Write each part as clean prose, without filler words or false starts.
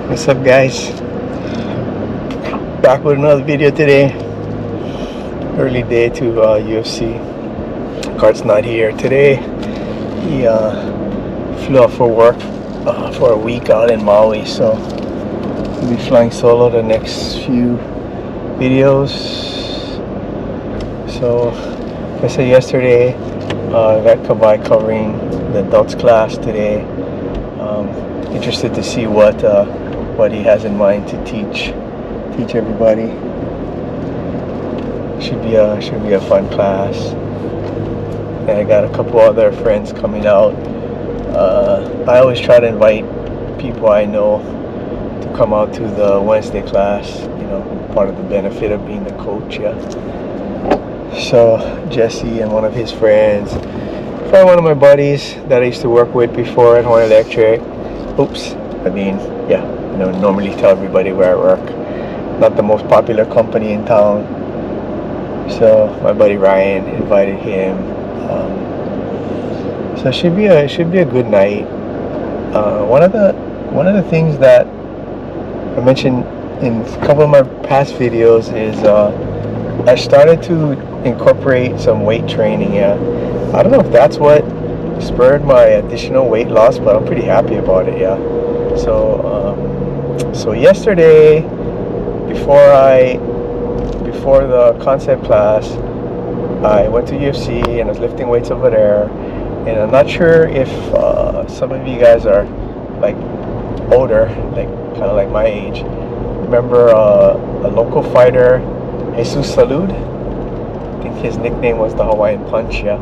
What's up, guys? Back with another video today. Early day to UFC. Cart's not here today. He flew out for work for a week out in Maui, so we'll be flying solo the next few videos. So, like I said yesterday, I got Kawhi covering the adults class today. Interested to see what he has in mind to teach everybody. Should be a fun class. And I got a couple other friends coming out. I always try to invite people I know to come out to the Wednesday class. You know, part of the benefit of being the coach. Yeah. So Jesse and one of his friends, probably one of my buddies that I used to work with before at Hawaiian Electric. Oops. Yeah. You know, normally tell everybody where I work. Not the most popular company in town. So my buddy Ryan invited him. So it should be a good night. One of the things that I mentioned in a couple of my past videos is I started to incorporate some weight training. Yeah, I don't know if that's what spurred my additional weight loss, but I'm pretty happy about it. Yeah. So yesterday, before the concept class, I went to UFC and I was lifting weights over there. And I'm not sure if some of you guys are like older, like kind of like my age. Remember a local fighter, Jesus Salud? I think his nickname was the Hawaiian Punch. Yeah.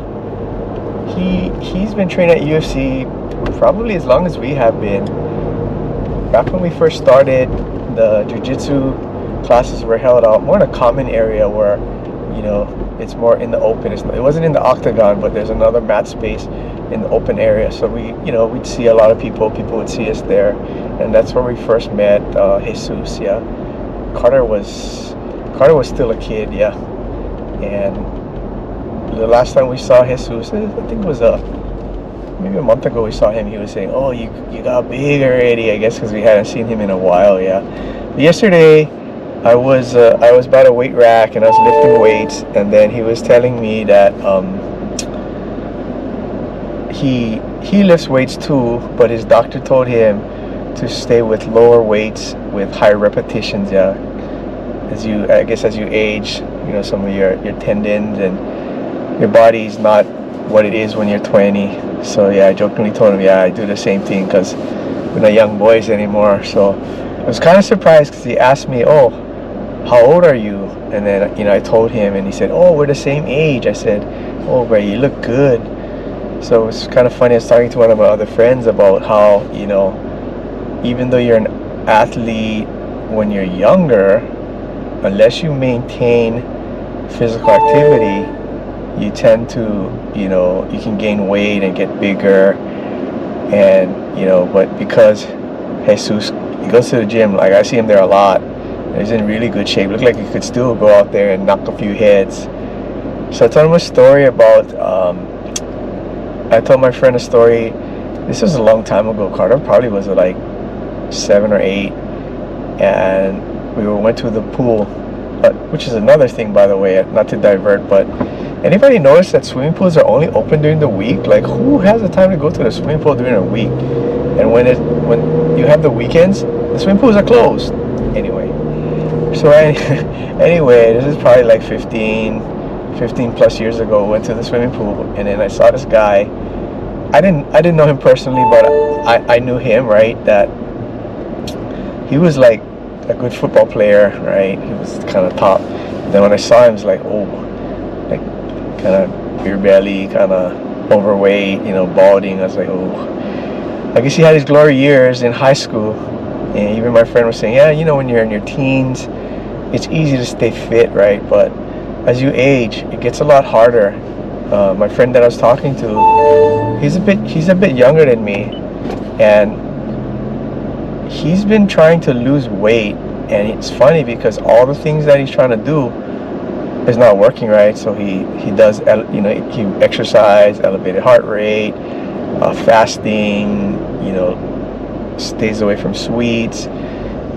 He's been training at UFC probably as long as we have been. Back when we first started, the jiu-jitsu classes were held out more in a common area where, you know, it's more in the open. It wasn't in the octagon, but there's another mat space in the open area. So we'd see a lot of people. People would see us there, and that's where we first met Jesus. Yeah, Carter was still a kid. Yeah, and the last time we saw Jesus, I think it was maybe a month ago we saw him. He was saying, "Oh, you got big already." I guess because we hadn't seen him in a while. Yeah. Yesterday, I was by the weight rack and I was lifting weights, and then he was telling me that he lifts weights too, but his doctor told him to stay with lower weights with higher repetitions. Yeah. As you age, you know, some of your tendons and your body's not what it is when you're 20. So yeah, I jokingly told him, yeah, I do the same thing because we're not young boys anymore. So I was kind of surprised because he asked me, "Oh, how old are you?" And then, you know, I told him, and he said, "Oh, we're the same age." I said, "Oh, but you look good." So it was kind of funny. I was talking to one of my other friends about how, you know, even though you're an athlete when you're younger, unless you maintain physical activity, you tend to, you know, you can gain weight and get bigger. And, you know, but because Jesus, he goes to the gym, like I see him there a lot, he's in really good shape. Looked like he could still go out there and knock a few heads. So I told him a story about, I told my friend a story. This was a long time ago. Carter probably was like 7 or 8. And we went to the pool, which is another thing, by the way, not to divert, but anybody notice that swimming pools are only open during the week? Like, who has the time to go to the swimming pool during a week? And when you have the weekends, the swimming pools are closed. Anyway. So anyway, this is probably like 15 plus years ago. Went to the swimming pool, and then I saw this guy. I didn't know him personally, but I knew him, right? That he was like a good football player, right? He was kind of top. And then when I saw him, it was like, oh, like kind of beer belly, kind of overweight, you know, balding. I was like, oh. I guess he had his glory years in high school. And even my friend was saying, yeah, you know, when you're in your teens, it's easy to stay fit, right? But as you age, it gets a lot harder. My friend that I was talking to, he's a bit younger than me, and he's been trying to lose weight. And it's funny because all the things that he's trying to do is not working, right? So he does, you know, he exercise, elevated heart rate, fasting, you know, stays away from sweets.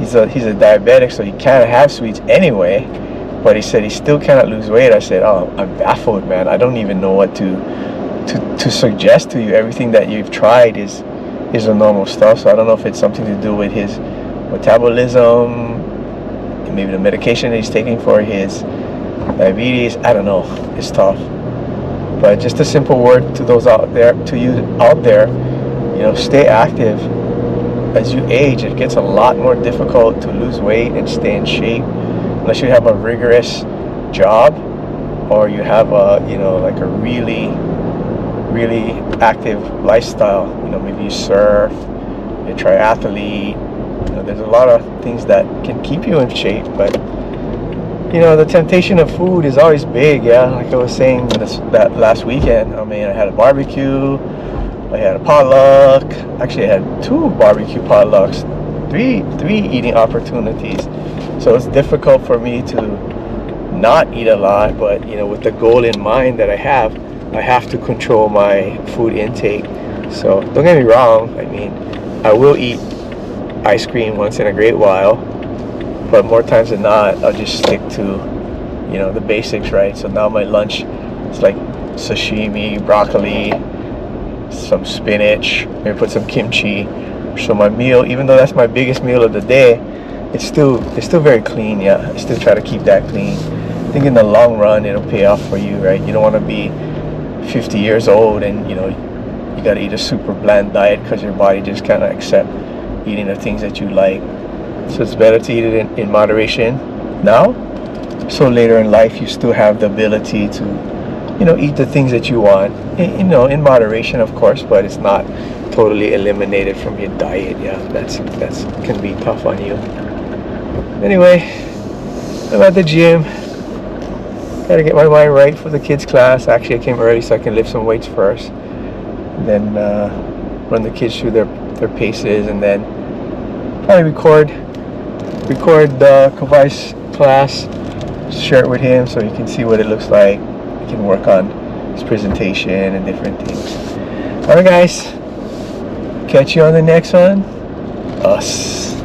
he's a diabetic, so he can't have sweets anyway. But he said he still cannot lose weight. I said, oh, I'm baffled, man. I don't even know what to suggest to you. Everything that you've tried is the normal stuff. So I don't know if it's something to do with his metabolism, maybe the medication that he's taking for his diabetes. I don't know. It's tough. But just a simple word to those out there, to you out there, you know, stay active. As you age, it gets a lot more difficult to lose weight and stay in shape unless you have a rigorous job or you have a, you know, like a really active lifestyle. You know, maybe you surf, you're a triathlete. You know, there's a lot of things that can keep you in shape, but you know, the temptation of food is always big. Yeah, like I was saying that last weekend. I mean, I had a barbecue, I had a potluck. Actually, I had 2 barbecue potlucks, three eating opportunities. So it's difficult for me to not eat a lot, but you know, with the goal in mind that I have to control my food intake. So don't get me wrong, I mean, I will eat ice cream once in a great while, but more times than not, I'll just stick to, you know, the basics, right? So now my lunch is like sashimi, broccoli, some spinach, maybe put some kimchi. So my meal, even though that's my biggest meal of the day, it's still very clean. Yeah, I still try to keep that clean. I think in the long run, it'll pay off for you, right? You don't want to be 50 years old and, you know, you got to eat a super bland diet because your body just can't accept eating the things that you like. So it's better to eat it in moderation now, so later in life you still have the ability to, you know, eat the things that you want, you know, in moderation, of course, but it's not totally eliminated from your diet. Yeah, that's can be tough on you. Anyway, I'm at the gym. Gotta get my mind right for the kids' class. Actually, I came early so I can lift some weights first, and then run the kids through their paces, and then probably record Kawaii's class, share it with him so he can see what it looks like. He can work on his presentation and different things. Alright guys, catch you on the next one. Us.